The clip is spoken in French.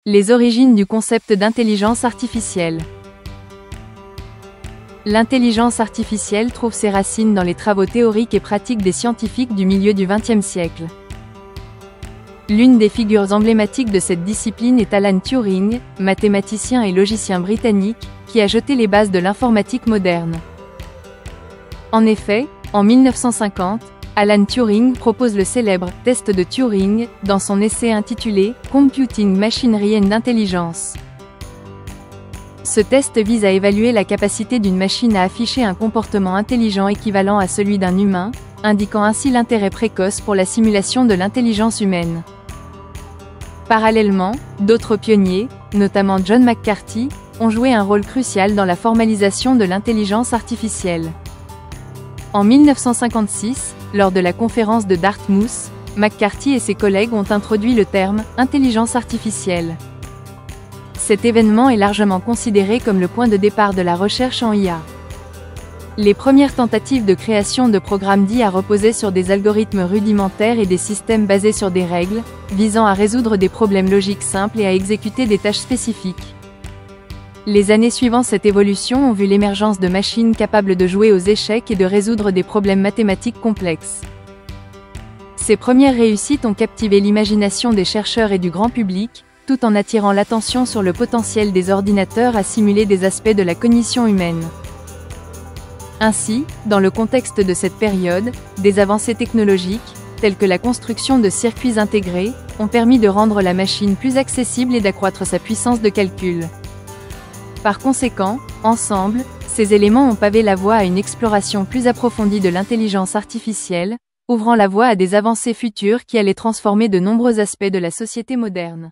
Les origines du concept d'intelligence artificielle. L'intelligence artificielle trouve ses racines dans les travaux théoriques et pratiques des scientifiques du milieu du XXe siècle. L'une des figures emblématiques de cette discipline est Alan Turing, mathématicien et logicien britannique, qui a jeté les bases de l'informatique moderne. En effet, en 1950, Alan Turing propose le célèbre « test de Turing » dans son essai intitulé « Computing Machinery and Intelligence ». Ce test vise à évaluer la capacité d'une machine à afficher un comportement intelligent équivalent à celui d'un humain, indiquant ainsi l'intérêt précoce pour la simulation de l'intelligence humaine. Parallèlement, d'autres pionniers, notamment John McCarthy, ont joué un rôle crucial dans la formalisation de l'intelligence artificielle. En 1956, lors de la conférence de Dartmouth, McCarthy et ses collègues ont introduit le terme « intelligence artificielle ». Cet événement est largement considéré comme le point de départ de la recherche en IA. Les premières tentatives de création de programmes d'IA reposaient sur des algorithmes rudimentaires et des systèmes basés sur des règles, visant à résoudre des problèmes logiques simples et à exécuter des tâches spécifiques. Les années suivant cette évolution ont vu l'émergence de machines capables de jouer aux échecs et de résoudre des problèmes mathématiques complexes. Ces premières réussites ont captivé l'imagination des chercheurs et du grand public, tout en attirant l'attention sur le potentiel des ordinateurs à simuler des aspects de la cognition humaine. Ainsi, dans le contexte de cette période, des avancées technologiques, telles que la construction de circuits intégrés, ont permis de rendre la machine plus accessible et d'accroître sa puissance de calcul. Par conséquent, ensemble, ces éléments ont pavé la voie à une exploration plus approfondie de l'intelligence artificielle, ouvrant la voie à des avancées futures qui allaient transformer de nombreux aspects de la société moderne.